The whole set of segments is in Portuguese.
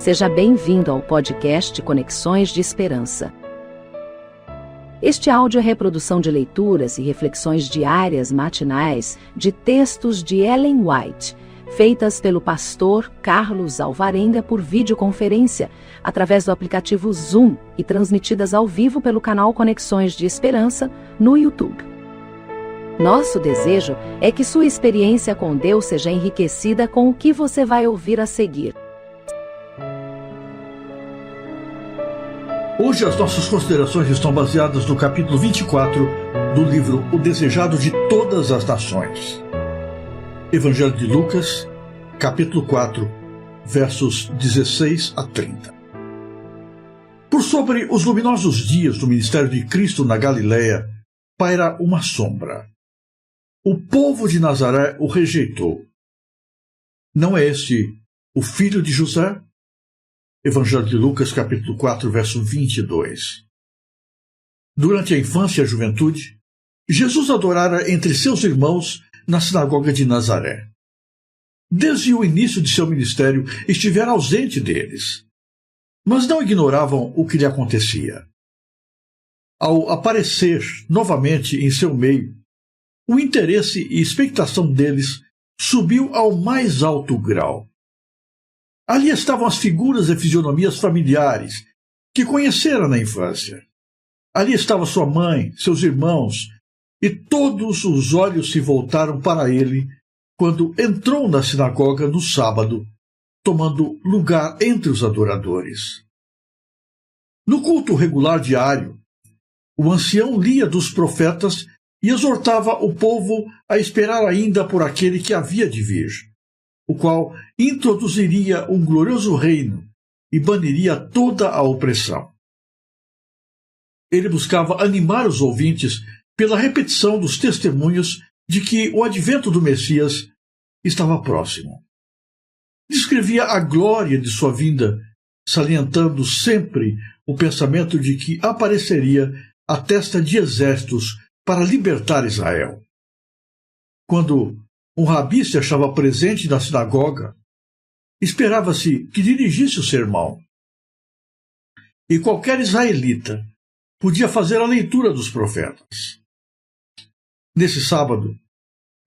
Seja bem-vindo ao podcast Conexões de Esperança. Este áudio é reprodução de leituras e reflexões diárias matinais de textos de Ellen White, feitas pelo pastor Carlos Alvarenga por videoconferência, através do aplicativo Zoom e transmitidas ao vivo pelo canal Conexões de Esperança no YouTube. Nosso desejo é que sua experiência com Deus seja enriquecida com o que você vai ouvir a seguir. Hoje as nossas considerações estão baseadas no capítulo 24 do livro O Desejado de Todas as Nações. Evangelho de Lucas, capítulo 4, versos 16 a 30. Por sobre os luminosos dias do ministério de Cristo na Galiléia, paira uma sombra. O povo de Nazaré o rejeitou. Não é este o filho de José? Evangelho de Lucas, capítulo 4, verso 22. Durante a infância e a juventude, Jesus adorara entre seus irmãos na sinagoga de Nazaré. Desde o início de seu ministério, estivera ausente deles, mas não ignoravam o que lhe acontecia. Ao aparecer novamente em seu meio, o interesse e expectação deles subiu ao mais alto grau. Ali estavam as figuras e fisionomias familiares que conhecera na infância. Ali estava sua mãe, seus irmãos, e todos os olhos se voltaram para ele quando entrou na sinagoga no sábado, tomando lugar entre os adoradores. No culto regular diário, o ancião lia dos profetas e exortava o povo a esperar ainda por aquele que havia de vir, o qual introduziria um glorioso reino e baniria toda a opressão. Ele buscava animar os ouvintes pela repetição dos testemunhos de que o advento do Messias estava próximo. Descrevia a glória de sua vinda, salientando sempre o pensamento de que apareceria à testa de exércitos para libertar Israel. Quando um rabi se achava presente na sinagoga, esperava-se que dirigisse o sermão. E qualquer israelita podia fazer a leitura dos profetas. Nesse sábado,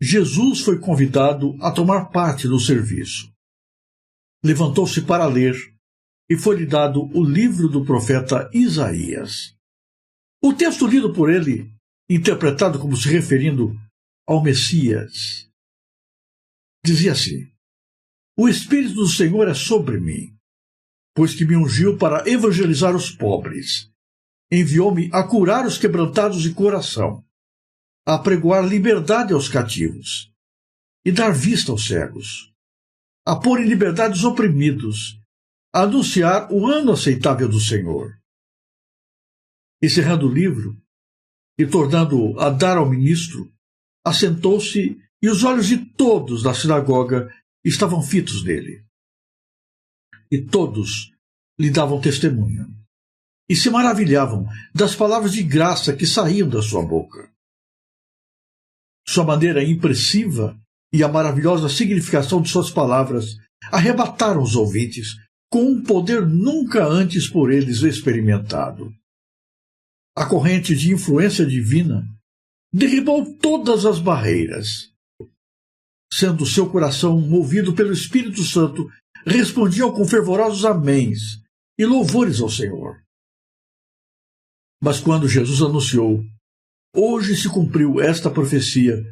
Jesus foi convidado a tomar parte no serviço. Levantou-se para ler e foi-lhe dado o livro do profeta Isaías. O texto lido por ele, interpretado como se referindo ao Messias, dizia assim: O Espírito do Senhor é sobre mim, pois que me ungiu para evangelizar os pobres. Enviou-me a curar os quebrantados de coração, a apregoar liberdade aos cativos e dar vista aos cegos, a pôr em liberdade os oprimidos, a anunciar o ano aceitável do Senhor. Encerrando o livro e tornando-o a dar ao ministro, assentou-se e os olhos de todos na sinagoga estavam fitos nele. E todos lhe davam testemunho, e se maravilhavam das palavras de graça que saíam da sua boca. Sua maneira impressiva e a maravilhosa significação de suas palavras arrebataram os ouvintes com um poder nunca antes por eles experimentado. A corrente de influência divina derribou todas as barreiras. Sendo seu coração movido pelo Espírito Santo, respondiam com fervorosos améns e louvores ao Senhor. Mas quando Jesus anunciou: Hoje se cumpriu esta profecia,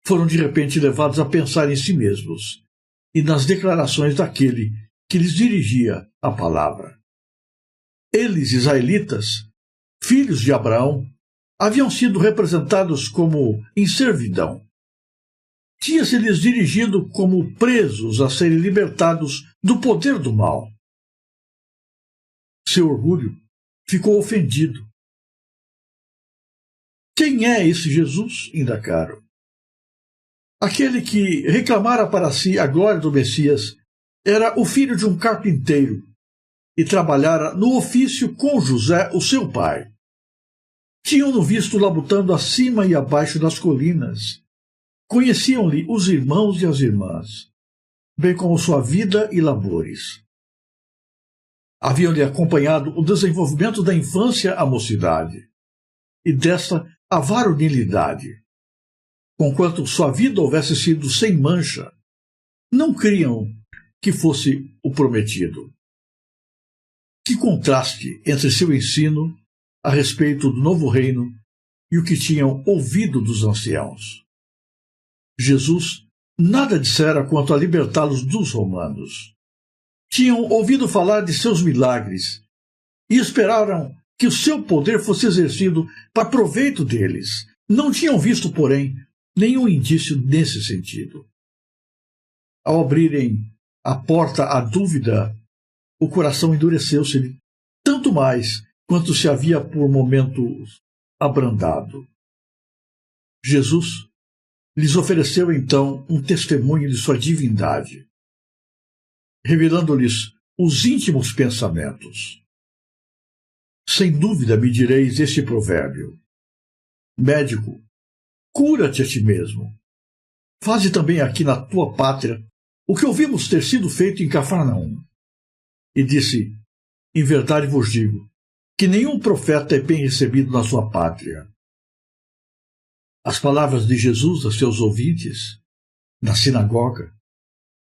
foram de repente levados a pensar em si mesmos e nas declarações daquele que lhes dirigia a palavra. Eles, israelitas, filhos de Abraão, haviam sido representados como em servidão. Tinha-se-lhes dirigido como presos a serem libertados do poder do mal. Seu orgulho ficou ofendido. Quem é esse Jesus? Indacaram. Aquele que reclamara para si a glória do Messias era o filho de um carpinteiro e trabalhara no ofício com José, o seu pai. Tinham-no visto labutando acima e abaixo das colinas. Conheciam-lhe os irmãos e as irmãs, bem como sua vida e labores. Haviam-lhe acompanhado o desenvolvimento da infância à mocidade, e desta à varonilidade. Conquanto sua vida houvesse sido sem mancha, não criam que fosse o prometido. Que contraste entre seu ensino a respeito do novo reino e o que tinham ouvido dos anciãos. Jesus nada dissera quanto a libertá-los dos romanos. Tinham ouvido falar de seus milagres e esperaram que o seu poder fosse exercido para proveito deles. Não tinham visto, porém, nenhum indício nesse sentido. Ao abrirem a porta à dúvida, o coração endureceu-se-lhe, tanto mais quanto se havia por momentos abrandado. Jesus lhes ofereceu então um testemunho de sua divindade, revelando-lhes os íntimos pensamentos. Sem dúvida me direis este provérbio: médico, cura-te a ti mesmo. Faze também aqui na tua pátria o que ouvimos ter sido feito em Cafarnaum. E disse: em verdade vos digo, que nenhum profeta é bem recebido na sua pátria. As palavras de Jesus a seus ouvintes, na sinagoga,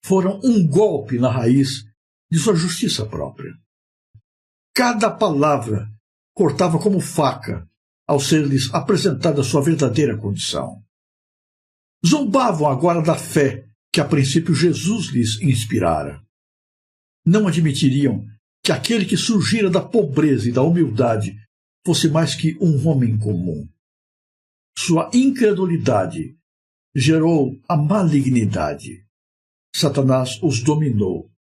foram um golpe na raiz de sua justiça própria. Cada palavra cortava como faca ao ser-lhes apresentada sua verdadeira condição. Zombavam agora da fé que a princípio Jesus lhes inspirara. Não admitiriam que aquele que surgira da pobreza e da humildade fosse mais que um homem comum. Sua incredulidade gerou a malignidade. Satanás os dominou.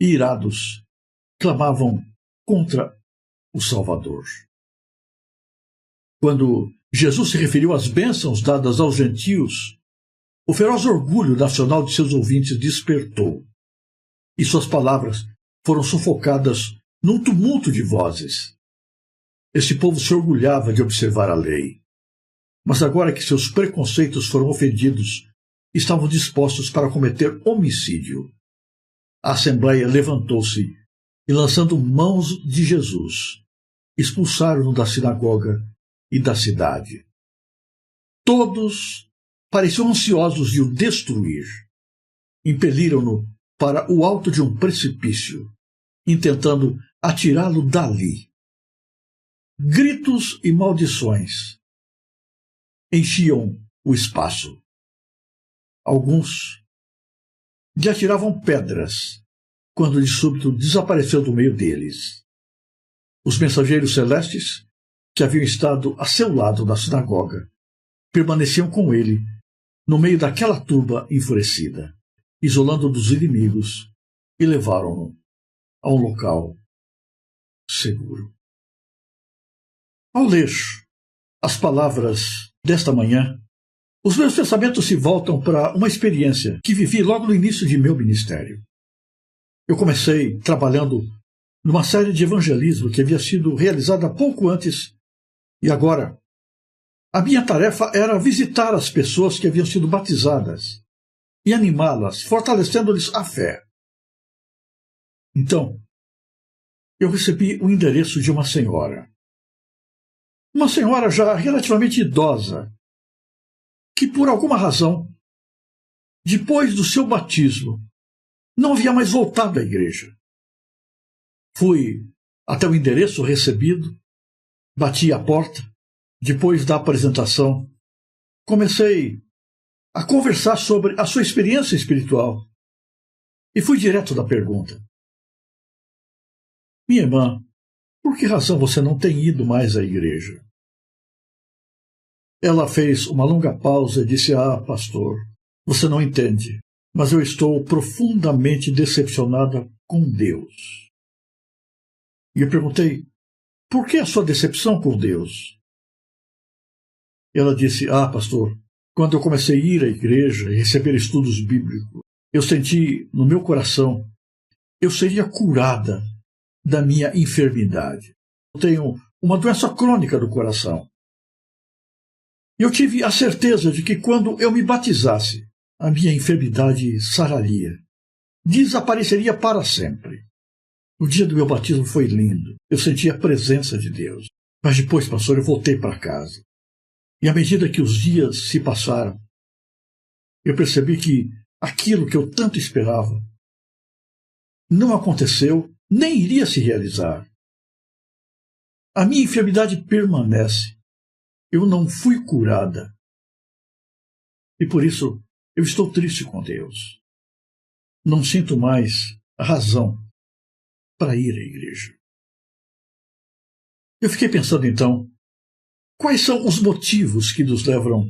E, irados, clamavam contra o Salvador. Quando Jesus se referiu às bênçãos dadas aos gentios, o feroz orgulho nacional de seus ouvintes despertou, e suas palavras foram sufocadas num tumulto de vozes. Esse povo se orgulhava de observar a lei, mas agora que seus preconceitos foram ofendidos, estavam dispostos para cometer homicídio. A Assembleia levantou-se e, lançando mãos de Jesus, expulsaram-no da sinagoga e da cidade. Todos pareciam ansiosos de o destruir. Impeliram-no para o alto de um precipício, intentando atirá-lo dali. Gritos e maldições enchiam o espaço. Alguns lhe atiravam pedras, quando de súbito desapareceu do meio deles. Os mensageiros celestes, que haviam estado a seu lado na sinagoga, permaneciam com ele, no meio daquela turba enfurecida, isolando dos inimigos, e levaram-no a um local seguro. Ao ler as palavras desta manhã, os meus pensamentos se voltam para uma experiência que vivi logo no início de meu ministério. Eu comecei trabalhando numa série de evangelismo que havia sido realizada pouco antes, e agora a minha tarefa era visitar as pessoas que haviam sido batizadas e animá-las, fortalecendo-lhes a fé. Então, eu recebi o endereço de uma senhora já relativamente idosa, que por alguma razão, depois do seu batismo, não havia mais voltado à igreja. Fui até o endereço recebido, bati à porta. Depois da apresentação, comecei a conversar sobre a sua experiência espiritual e fui direto da pergunta: minha irmã, por que razão você não tem ido mais à igreja? Ela fez uma longa pausa e disse: pastor, você não entende, mas eu estou profundamente decepcionada com Deus. E eu perguntei: por que a sua decepção com Deus? Ela disse: pastor, quando eu comecei a ir à igreja e receber estudos bíblicos, eu senti no meu coração eu seria curada da minha enfermidade. Eu tenho uma doença crônica do coração. Eu tive a certeza de que quando eu me batizasse, a minha enfermidade sararia, desapareceria para sempre. O dia do meu batismo foi lindo. Eu senti a presença de Deus. Mas depois, pastor, eu voltei para casa. E à medida que os dias se passaram, eu percebi que aquilo que eu tanto esperava não aconteceu, nem iria se realizar. A minha enfermidade permanece. Eu não fui curada. E por isso eu estou triste com Deus. Não sinto mais razão para ir à igreja. Eu fiquei pensando então, quais são os motivos que nos levam a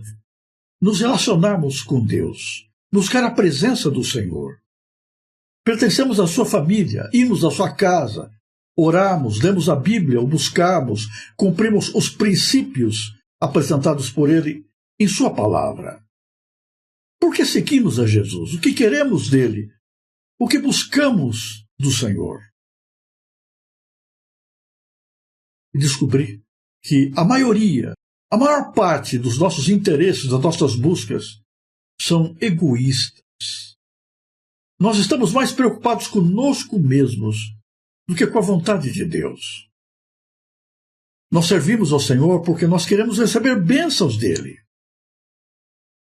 nos relacionarmos com Deus, buscar a presença do Senhor? Pertencemos à sua família, irmos à sua casa, oramos, lemos a Bíblia, o buscamos, cumprimos os princípios apresentados por Ele em sua palavra. Por que seguimos a Jesus? O que queremos dele? O que buscamos do Senhor? E descobri que a maior parte dos nossos interesses, das nossas buscas, são egoístas. Nós estamos mais preocupados conosco mesmos do que com a vontade de Deus. Nós servimos ao Senhor porque nós queremos receber bênçãos dele.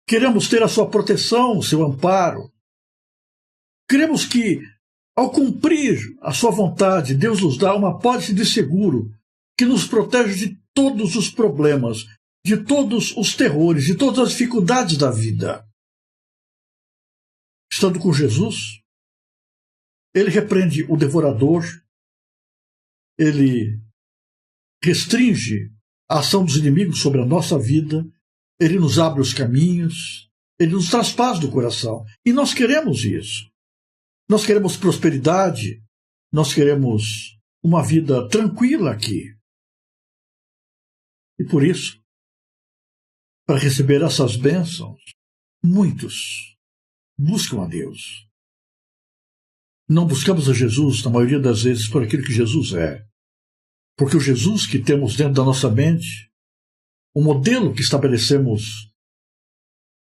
Queremos ter a sua proteção, o seu amparo. Queremos que, ao cumprir a sua vontade, Deus nos dá uma pólice de seguro que nos protege de todos os problemas, de todos os terrores, de todas as dificuldades da vida. Estando com Jesus, ele repreende o devorador, ele restringe a ação dos inimigos sobre a nossa vida, ele nos abre os caminhos, ele nos traz paz do coração. E nós queremos isso. Nós queremos prosperidade, nós queremos uma vida tranquila aqui. E por isso, para receber essas bênçãos, muitos buscam a Deus. Não buscamos a Jesus, na maioria das vezes, por aquilo que Jesus é. Porque o Jesus que temos dentro da nossa mente, o modelo que estabelecemos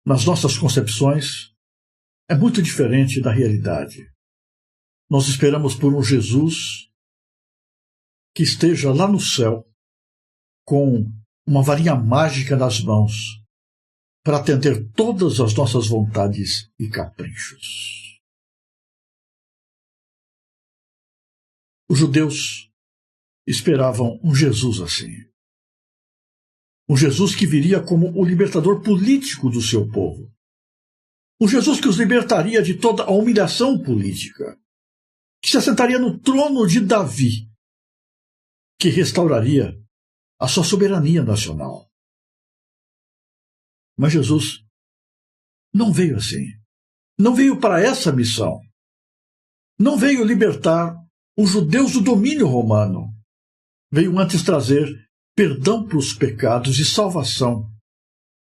nas nossas concepções, é muito diferente da realidade. Nós esperamos por um Jesus que esteja lá no céu, com uma varinha mágica nas mãos, para atender todas as nossas vontades e caprichos. Os judeus esperavam um Jesus assim. Um Jesus que viria como o libertador político do seu povo. Um Jesus que os libertaria de toda a humilhação política. Que se assentaria no trono de Davi. Que restauraria a sua soberania nacional. Mas Jesus não veio assim. Não veio para essa missão. Não veio libertar os judeus do domínio romano. Veio antes trazer perdão para os pecados e salvação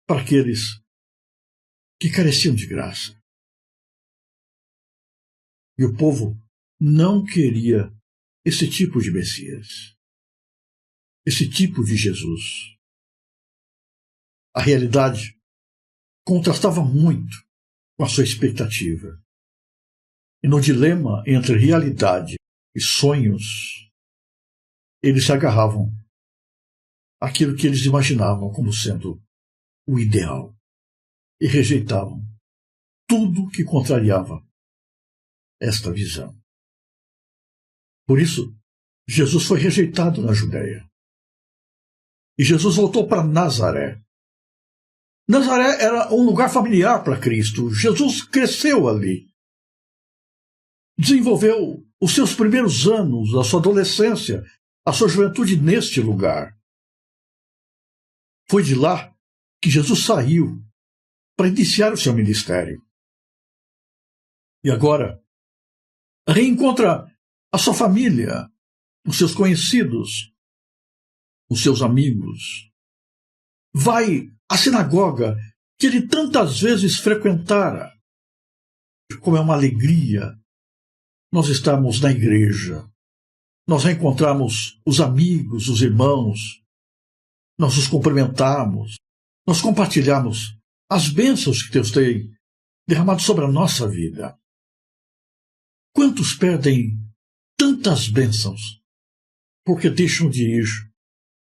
para aqueles que careciam de graça. E o povo não queria esse tipo de Messias. Esse tipo de Jesus. A realidade contrastava muito com a sua expectativa. E no dilema entre realidade e sonhos, eles se agarravam àquilo que eles imaginavam como sendo o ideal e rejeitavam tudo que contrariava esta visão. Por isso, Jesus foi rejeitado na Judéia. E Jesus voltou para Nazaré. Nazaré era um lugar familiar para Cristo. Jesus cresceu ali. Desenvolveu os seus primeiros anos, a sua adolescência, a sua juventude neste lugar. Foi de lá que Jesus saiu para iniciar o seu ministério. E agora reencontra a sua família, os seus conhecidos, os seus amigos. Vai à sinagoga que ele tantas vezes frequentara. Como é uma alegria nós estamos na igreja. Nós reencontramos os amigos, os irmãos. Nós os cumprimentamos. Nós compartilhamos as bênçãos que Deus tem derramado sobre a nossa vida. Quantos perdem tantas bênçãos porque deixam de ir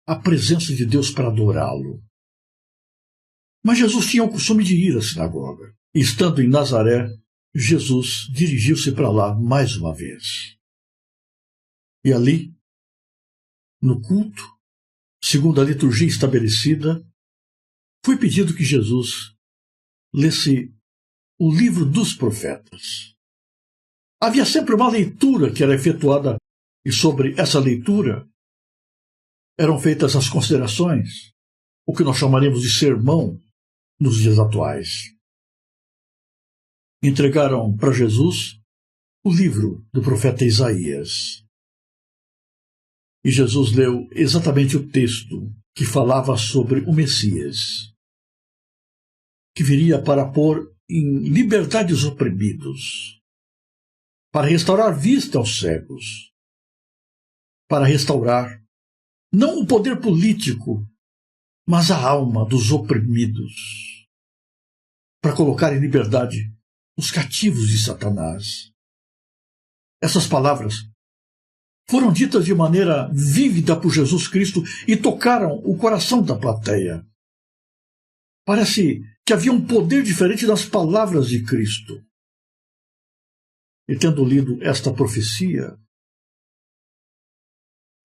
à presença de Deus para adorá-lo. Mas Jesus tinha o costume de ir à sinagoga. E, estando em Nazaré, Jesus dirigiu-se para lá mais uma vez. E ali, no culto, segundo a liturgia estabelecida, foi pedido que Jesus lesse o livro dos profetas. Havia sempre uma leitura que era efetuada, e sobre essa leitura eram feitas as considerações, o que nós chamaremos de sermão nos dias atuais. Entregaram para Jesus o livro do profeta Isaías. E Jesus leu exatamente o texto que falava sobre o Messias, que viria para pôr em liberdade os oprimidos, para restaurar vista aos cegos, para restaurar não o poder político, mas a alma dos oprimidos, para colocar em liberdade os cativos de Satanás. Essas palavras foram ditas de maneira vívida por Jesus Cristo e tocaram o coração da plateia. Parece que havia um poder diferente das palavras de Cristo. E tendo lido esta profecia,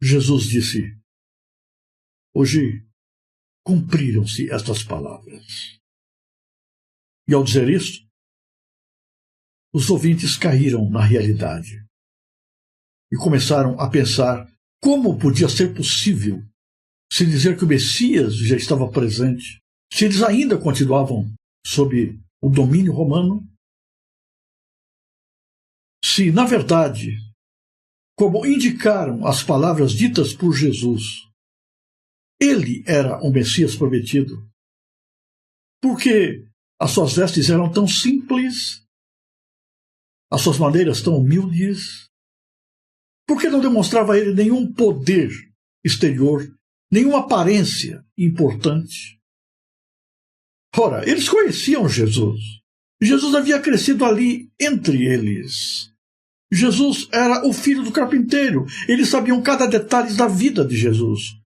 Jesus disse: hoje cumpriram-se estas palavras. E ao dizer isto, os ouvintes caíram na realidade e começaram a pensar como podia ser possível se dizer que o Messias já estava presente, se eles ainda continuavam sob o domínio romano, se, na verdade, como indicaram as palavras ditas por Jesus, ele era o Messias prometido, porque as suas vestes eram tão simples, as suas maneiras tão humildes, porque não demonstrava a ele nenhum poder exterior, nenhuma aparência importante. Ora, eles conheciam Jesus. Jesus havia crescido ali entre eles. Jesus era o filho do carpinteiro. Eles sabiam cada detalhe da vida de Jesus.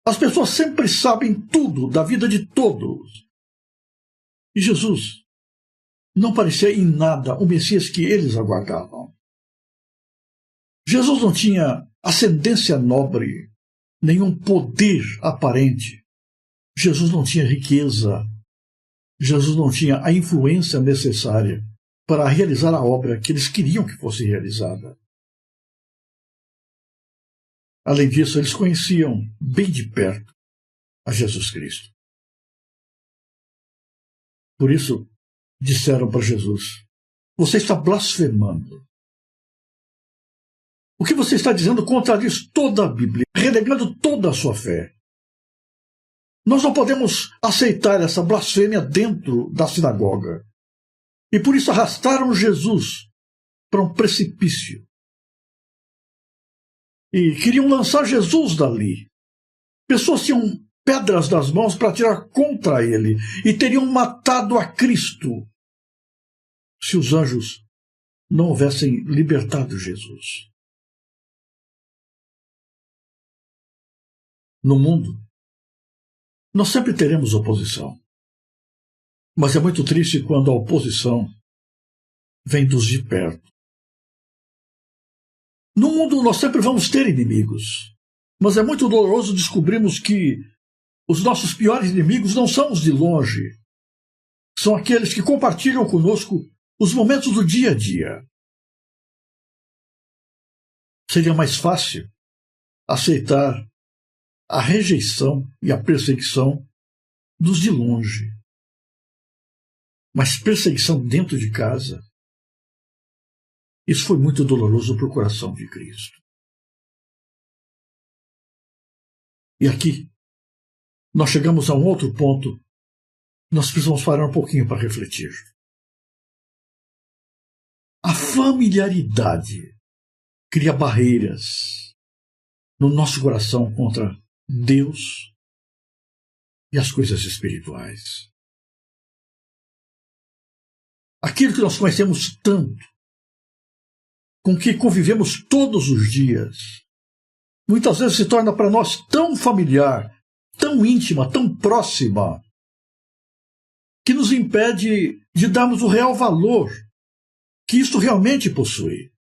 As pessoas sempre sabem tudo da vida de todos. E Jesus não parecia em nada o Messias que eles aguardavam. Jesus não tinha ascendência nobre, nenhum poder aparente. Jesus não tinha riqueza. Jesus não tinha a influência necessária para realizar a obra que eles queriam que fosse realizada. Além disso, eles conheciam bem de perto a Jesus Cristo. Por isso, disseram para Jesus: você está blasfemando. O que você está dizendo contradiz toda a Bíblia, renegando toda a sua fé. Nós não podemos aceitar essa blasfêmia dentro da sinagoga. E por isso arrastaram Jesus para um precipício. E queriam lançar Jesus dali. Pessoas tinham pedras nas mãos para atirar contra ele e teriam matado a Cristo se os anjos não houvessem libertado Jesus. No mundo, nós sempre teremos oposição. Mas é muito triste quando a oposição vem dos de perto. No mundo nós sempre vamos ter inimigos, mas é muito doloroso descobrirmos que os nossos piores inimigos não são os de longe. São aqueles que compartilham conosco os momentos do dia a dia. Seria mais fácil aceitar a rejeição e a perseguição dos de longe. Mas perseguição dentro de casa, isso foi muito doloroso para o coração de Cristo. E aqui, nós chegamos a um outro ponto, nós precisamos parar um pouquinho para refletir. A familiaridade cria barreiras no nosso coração contra Deus e as coisas espirituais. Aquilo que nós conhecemos tanto, com que convivemos todos os dias, muitas vezes se torna para nós tão familiar, tão íntima, tão próxima, que nos impede de darmos o real valor que isto realmente possui.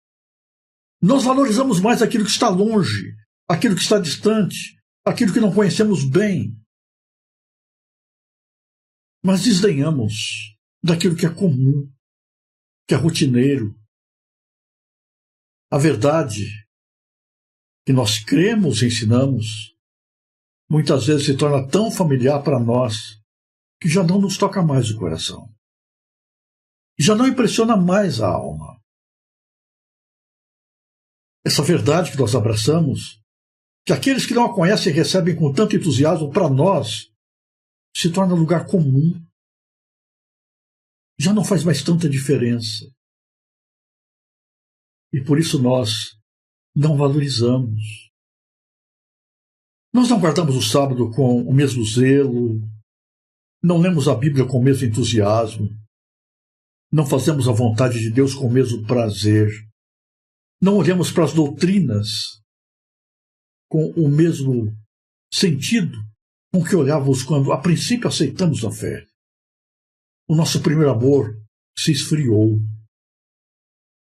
Nós valorizamos mais aquilo que está longe, aquilo que está distante, aquilo que não conhecemos bem. Mas desdenhamos daquilo que é comum, que é rotineiro. A verdade que nós cremos e ensinamos, muitas vezes se torna tão familiar para nós que já não nos toca mais o coração. Já não impressiona mais a alma. Essa verdade que nós abraçamos, que aqueles que não a conhecem recebem com tanto entusiasmo, para nós, se torna lugar comum. Já não faz mais tanta diferença. E por isso nós não valorizamos. Nós não guardamos o sábado com o mesmo zelo, não lemos a Bíblia com o mesmo entusiasmo, não fazemos a vontade de Deus com o mesmo prazer, não olhamos para as doutrinas com o mesmo sentido com que olhávamos quando, a princípio, aceitamos a fé. O nosso primeiro amor se esfriou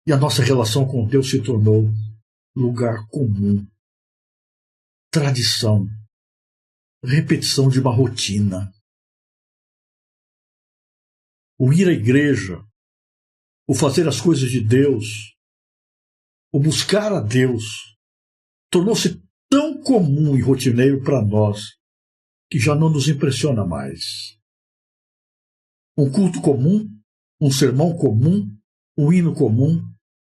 e a nossa relação com Deus se tornou lugar comum, tradição, repetição de uma rotina. O ir à igreja, o fazer as coisas de Deus, o buscar a Deus, tornou-se tão comum e rotineiro para nós que já não nos impressiona mais. Um culto comum, um sermão comum, um hino comum,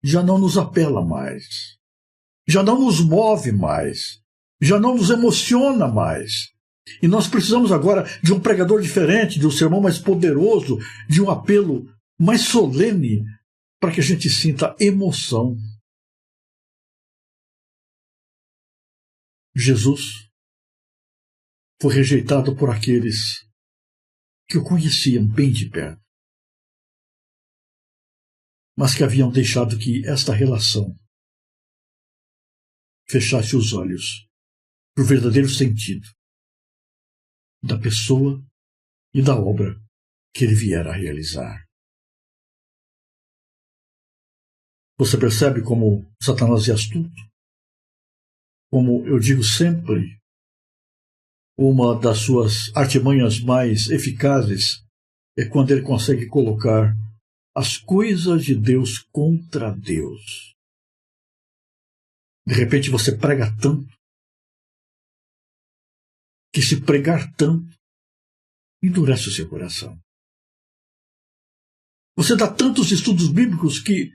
já não nos apela mais, já não nos move mais, já não nos emociona mais. E nós precisamos agora de um pregador diferente, de um sermão mais poderoso, de um apelo mais solene, para que a gente sinta emoção. Jesus foi rejeitado por aqueles que o conheciam bem de perto, mas que haviam deixado que esta relação fechasse os olhos para o verdadeiro sentido da pessoa e da obra que ele viera a realizar. Você percebe como Satanás é astuto? Como eu digo sempre, uma das suas artimanhas mais eficazes é quando ele consegue colocar as coisas de Deus contra Deus. De repente você prega tanto, que se pregar tanto, endurece o seu coração. Você dá tantos estudos bíblicos que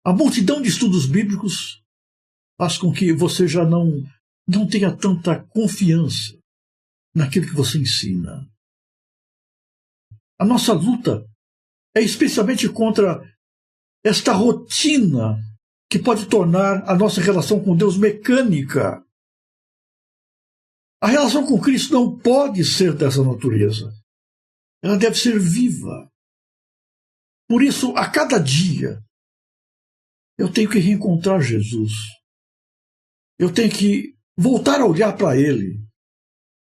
a multidão de estudos bíblicos faz com que você já não tenha tanta confiança naquilo que você ensina. A nossa luta é especialmente contra esta rotina que pode tornar a nossa relação com Deus mecânica. A relação com Cristo não pode ser dessa natureza. Ela deve ser viva. Por isso, a cada dia, eu tenho que reencontrar Jesus. Eu tenho que voltar a olhar para Ele.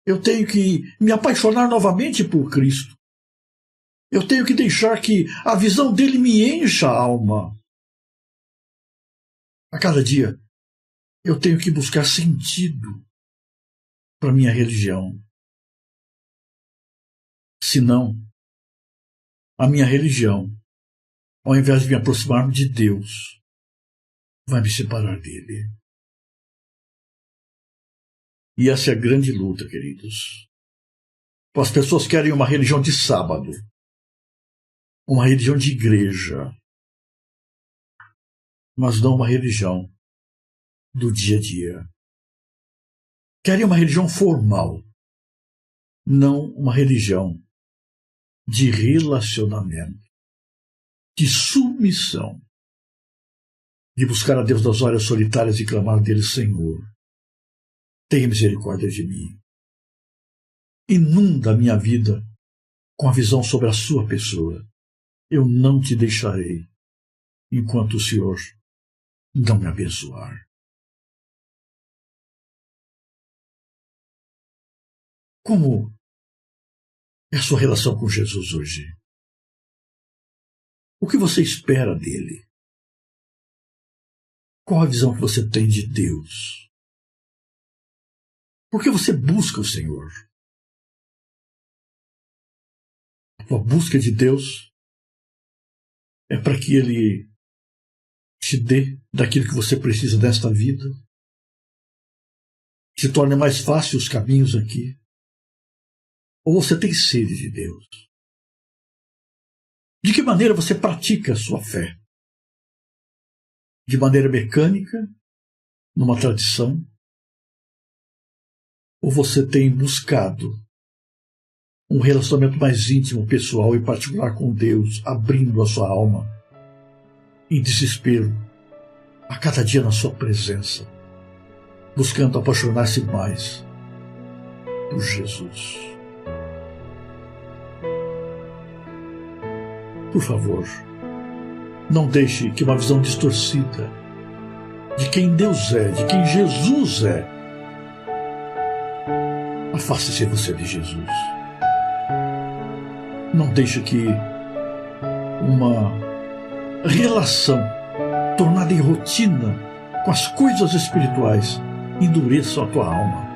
Eu tenho que me apaixonar novamente por Cristo. Eu tenho que deixar que a visão dele me encha a alma. A cada dia, eu tenho que buscar sentido para a minha religião. Senão, a minha religião, ao invés de me aproximar de Deus, vai me separar dele. E essa é a grande luta, queridos. As pessoas querem uma religião de sábado, uma religião de igreja, mas não uma religião do dia a dia. Querem uma religião formal, não uma religião de relacionamento, de submissão, de buscar a Deus nas horas solitárias e clamar dele: Senhor, tenha misericórdia de mim. Inunda a minha vida com a visão sobre a sua pessoa. Eu não te deixarei enquanto o Senhor não me abençoar? Como é a sua relação com Jesus hoje? O que você espera dele? Qual a visão que você tem de Deus? Por que você busca o Senhor? A tua busca de Deus é para que Ele te dê daquilo que você precisa desta vida, que se torne mais fácil os caminhos aqui. Ou você tem sede de Deus? De que maneira você pratica a sua fé? De maneira mecânica, numa tradição? Ou você tem buscado um relacionamento mais íntimo, pessoal e particular com Deus, abrindo a sua alma em desespero, a cada dia na sua presença, buscando apaixonar-se mais por Jesus? Por favor, não deixe que uma visão distorcida de quem Deus é, de quem Jesus é, afaste-se você de Jesus. Não deixe que uma relação tornada em rotina com as coisas espirituais endureça a tua alma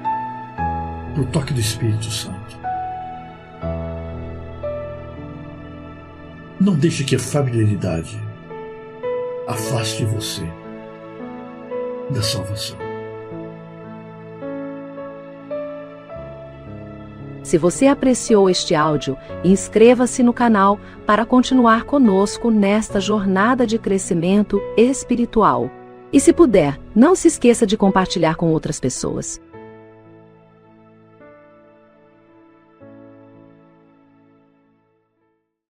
por toque do Espírito Santo. Não deixe que a familiaridade afaste você da salvação. Se você apreciou este áudio, inscreva-se no canal para continuar conosco nesta jornada de crescimento espiritual. E se puder, não se esqueça de compartilhar com outras pessoas.